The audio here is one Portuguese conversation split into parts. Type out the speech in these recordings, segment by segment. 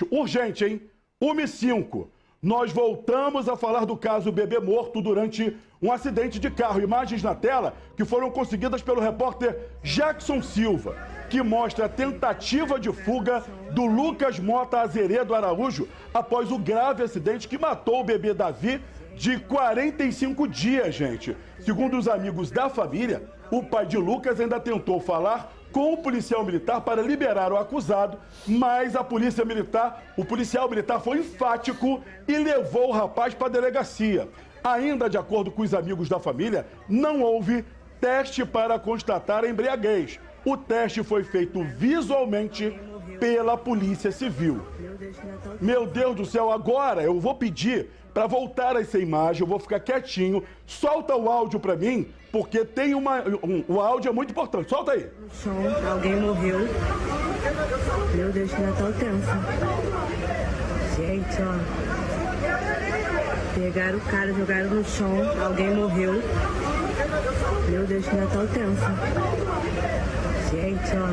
Urgente, hein? 1h05. Nós voltamos a falar do caso bebê morto durante um acidente de carro. Imagens na tela que foram conseguidas pelo repórter Jackson Silva, que mostra a tentativa de fuga do Lucas Mota Azeredo Araújo após o grave acidente que matou o bebê Davi de 45 dias, gente. Segundo os amigos da família, o pai de Lucas ainda tentou falar com o policial militar para liberar o acusado, mas o policial militar foi enfático e levou o rapaz para a delegacia. Ainda de acordo com os amigos da família, não houve teste para constatar a embriaguez. O teste foi feito visualmente pela Polícia Civil. Meu Deus do céu, agora eu vou pedir para voltar essa imagem, eu vou ficar quietinho. Solta o áudio para mim, porque tem o áudio é muito importante. Solta aí. No chão, alguém morreu. Meu Deus, que Natal tenso. Gente, ó. Pegaram o cara, jogaram no chão, alguém morreu. Meu Deus, que Natal tenso. Gente, ó.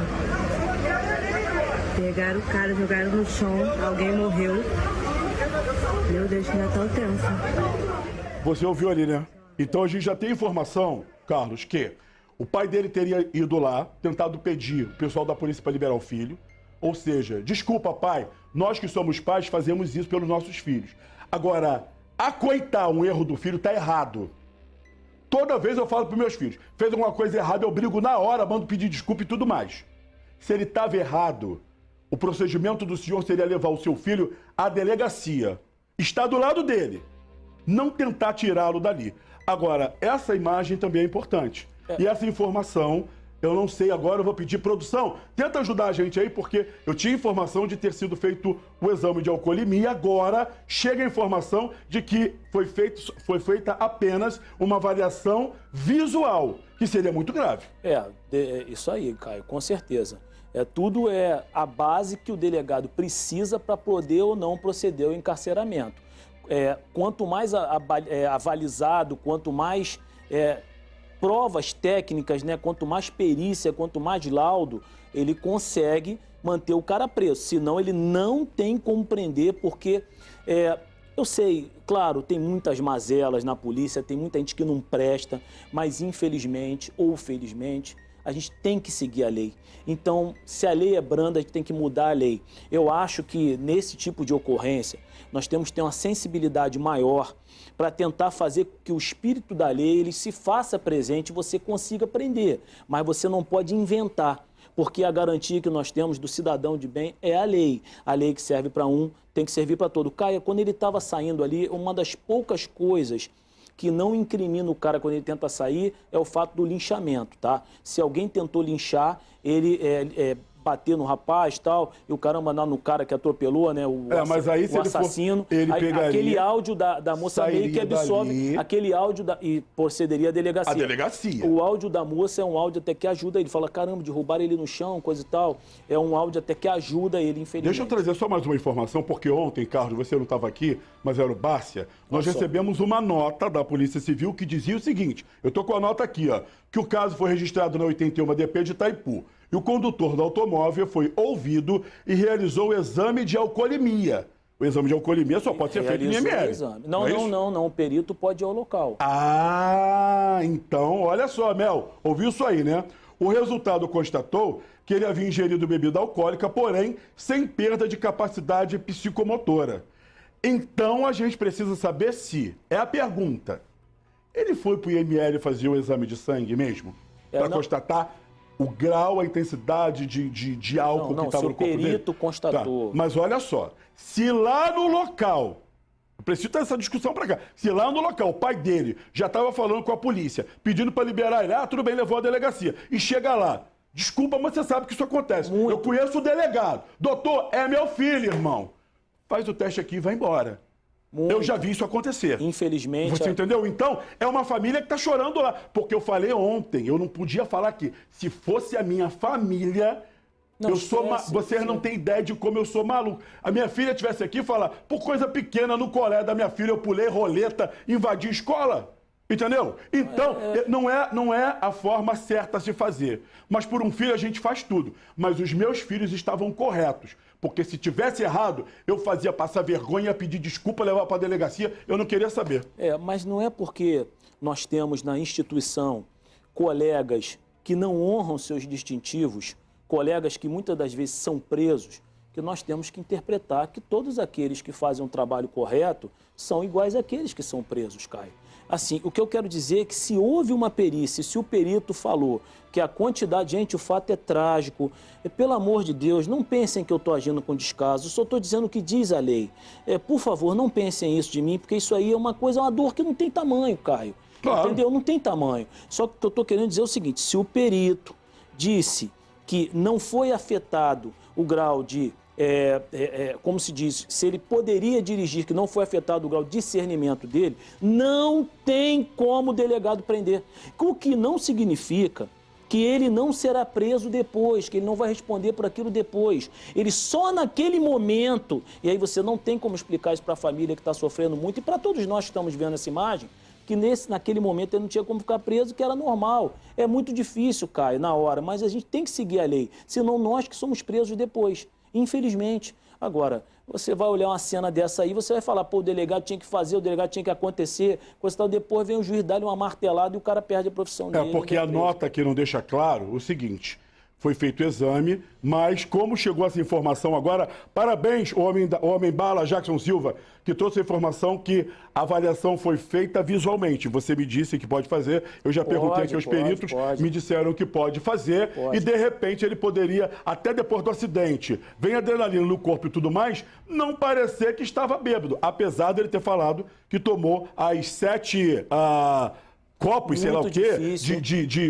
Pegaram o cara, jogaram no chão, alguém morreu. Meu Deus, que Natal tenso. Você ouviu ali, né? Então a gente já tem informação, Carlos, que o pai dele teria ido lá, tentado pedir o pessoal da polícia para liberar o filho. Ou seja, desculpa, pai, nós que somos pais fazemos isso pelos nossos filhos. Agora, acoitar um erro do filho tá errado. Toda vez eu falo para meus filhos, fez alguma coisa errada, eu brigo na hora, mando pedir desculpa e tudo mais. Se ele estava errado, o procedimento do senhor seria levar o seu filho à delegacia. Está do lado dele. Não tentar tirá-lo dali. Agora, essa imagem também é importante. E essa informação, eu não sei agora, eu vou pedir produção. Tenta ajudar a gente aí, porque eu tinha informação de ter sido feito o exame de alcoolemia. Agora chega a informação de que foi feita apenas uma avaliação visual, que seria muito grave. Isso aí, Caio, com certeza. Tudo é a base que o delegado precisa para poder ou não proceder ao encarceramento. Quanto mais avalizado, quanto mais provas técnicas, né, quanto mais perícia, quanto mais laudo, ele consegue manter o cara preso. Senão ele não tem como prender, porque eu sei, claro, tem muitas mazelas na polícia, tem muita gente que não presta, mas infelizmente ou felizmente, a gente tem que seguir a lei. Então, se a lei é branda, a gente tem que mudar a lei. Eu acho que nesse tipo de ocorrência, nós temos que ter uma sensibilidade maior para tentar fazer com que o espírito da lei ele se faça presente e você consiga prender. Mas você não pode inventar, porque a garantia que nós temos do cidadão de bem é a lei. A lei que serve para um tem que servir para todo. Caia, quando ele estava saindo ali, uma das poucas coisas que não incrimina o cara quando ele tenta sair é o fato do linchamento, tá? Se alguém tentou linchar, ele bater no rapaz e tal, e o caramba andar no cara que atropelou, né? O assassino. Ele pegaria, aquele áudio da moça meio que absorve dali, aquele áudio e procederia à delegacia. A delegacia. O áudio da moça é um áudio até que ajuda ele. Fala, caramba, derrubaram ele no chão, coisa e tal. É um áudio até que ajuda ele, infelizmente. Deixa eu trazer só mais uma informação, porque ontem, Carlos, você não estava aqui, mas era o Bárcia, nós recebemos uma nota da Polícia Civil que dizia o seguinte, eu tô com a nota aqui, ó, que o caso foi registrado na 81 DP de Itaipu. E o condutor do automóvel foi ouvido e realizou o exame de alcoolemia. O exame de alcoolemia só pode ser feito em IML. Não. O perito pode ir ao local. Ah, então, olha só, Mel, ouviu isso aí, né? O resultado constatou que ele havia ingerido bebida alcoólica, porém, sem perda de capacidade psicomotora. Então, a gente precisa saber se, é a pergunta, ele foi para o IML fazer o exame de sangue mesmo? Para constatar o grau, a intensidade de álcool que estava no corpo dele? Se o perito constatou. Tá. Mas olha só, se lá no local, eu preciso ter essa discussão para cá, se lá no local o pai dele já estava falando com a polícia, pedindo para liberar ele, tudo bem, levou a delegacia, e chega lá, desculpa, mas você sabe que isso acontece. Muito. Eu conheço o delegado. Doutor, é meu filho, irmão. Faz o teste aqui e vai embora. Muito. Eu já vi isso acontecer. Infelizmente. Você entendeu? Então, é uma família que está chorando lá. Porque eu falei ontem, eu não podia falar aqui. Se fosse a minha família, vocês não têm ideia de como eu sou maluco. A minha filha estivesse aqui e falar, por coisa pequena no colégio da minha filha, eu pulei roleta, invadi a escola. Entendeu? Então, não é a forma certa a se fazer. Mas por um filho a gente faz tudo. Mas os meus filhos estavam corretos. Porque se tivesse errado, eu fazia passar vergonha, pedir desculpa, levar para a delegacia, eu não queria saber. Mas não é porque nós temos na instituição colegas que não honram seus distintivos, colegas que muitas das vezes são presos, que nós temos que interpretar que todos aqueles que fazem um trabalho correto são iguais àqueles que são presos, Caio. Assim, o que eu quero dizer é que se houve uma perícia, se o perito falou que a quantidade... Gente, o fato é trágico. Pelo amor de Deus, não pensem que eu estou agindo com descaso, só estou dizendo o que diz a lei. Por favor, não pensem isso de mim, porque isso aí é uma coisa, uma dor que não tem tamanho, Caio. Claro. Entendeu? Não tem tamanho. Só que o que eu estou querendo dizer é o seguinte, se o perito disse que não foi afetado o grau de... como se diz, se ele poderia dirigir, que não foi afetado o grau de discernimento dele, não tem como o delegado prender. O que não significa que ele não será preso depois, que ele não vai responder por aquilo depois. Ele só naquele momento, e aí você não tem como explicar isso para a família que está sofrendo muito, e para todos nós que estamos vendo essa imagem, que naquele momento ele não tinha como ficar preso, que era normal. É muito difícil, Caio, na hora, mas a gente tem que seguir a lei, senão nós que somos presos depois. Infelizmente. Agora, você vai olhar uma cena dessa aí, você vai falar, pô, o delegado tinha que fazer, o delegado tinha que acontecer, coisa tal, depois vem o juiz dar-lhe uma martelada e o cara perde a profissão dele. Porque a nota aqui não deixa claro o seguinte, foi feito o exame, mas como chegou essa informação agora, parabéns, o homem bala Jackson Silva, que trouxe a informação que a avaliação foi feita visualmente. Você me disse que pode fazer, eu já perguntei aqui aos peritos, me disseram que pode fazer, e de repente ele poderia, até depois do acidente, vem adrenalina no corpo e tudo mais, não parecer que estava bêbado, apesar dele ter falado que tomou as 7... copos, sei lá o quê,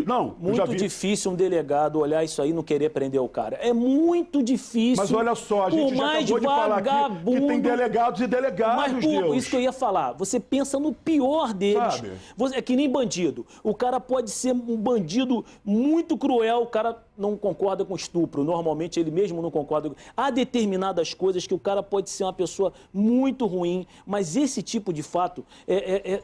Não, muito já vi. difícil um delegado olhar isso aí e não querer prender o cara. É muito difícil. Mas olha só, a gente já acabou de falar aqui que tem delegados e delegados, mas, Deus. Isso que eu ia falar. Você pensa no pior deles. Sabe? É que nem bandido. O cara pode ser um bandido muito cruel, o cara não concorda com estupro. Normalmente ele mesmo não concorda. Há determinadas coisas que o cara pode ser uma pessoa muito ruim, mas esse tipo de fato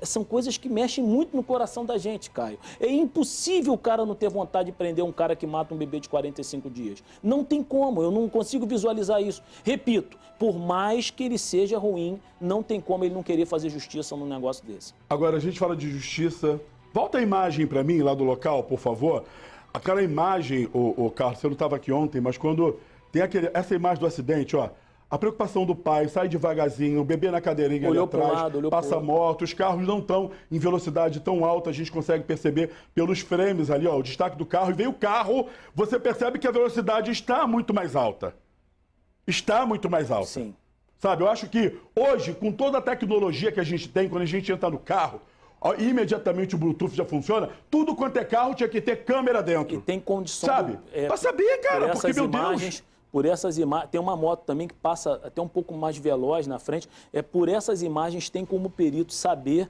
são coisas que mexem muito no coração da gente, Caio. É impossível o cara não ter vontade de prender um cara que mata um bebê de 45 dias. Não tem como, eu não consigo visualizar isso. Repito, por mais que ele seja ruim, não tem como ele não querer fazer justiça num negócio desse. Agora, a gente fala de justiça. Volta a imagem para mim lá do local, por favor. Aquela imagem, Carlos, você não estava aqui ontem, mas quando tem essa imagem do acidente, ó, a preocupação do pai, sai devagarzinho, o bebê na cadeirinha ali atrás, passa moto, os carros não estão em velocidade tão alta, a gente consegue perceber pelos frames ali, ó, o destaque do carro, e vem o carro, você percebe que a velocidade está muito mais alta. Está muito mais alta. Sim. Sabe, eu acho que hoje, com toda a tecnologia que a gente tem, quando a gente entra no carro, imediatamente o Bluetooth já funciona, tudo quanto é carro tinha que ter câmera dentro. E tem condição... Sabe? Pra saber, cara, porque, meu Deus... Por essas imagens, tem uma moto também que passa até um pouco mais veloz na frente, por essas imagens tem como perito saber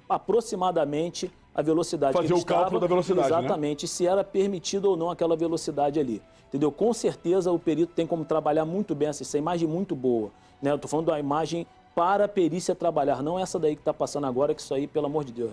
aproximadamente a velocidade que ele estava. Fazer o cálculo da velocidade, exatamente, se era permitido ou não aquela velocidade ali. Entendeu? Com certeza o perito tem como trabalhar muito bem essa imagem muito boa. Né? Eu estou falando da imagem para a perícia trabalhar, não essa daí que está passando agora, que isso aí, pelo amor de Deus.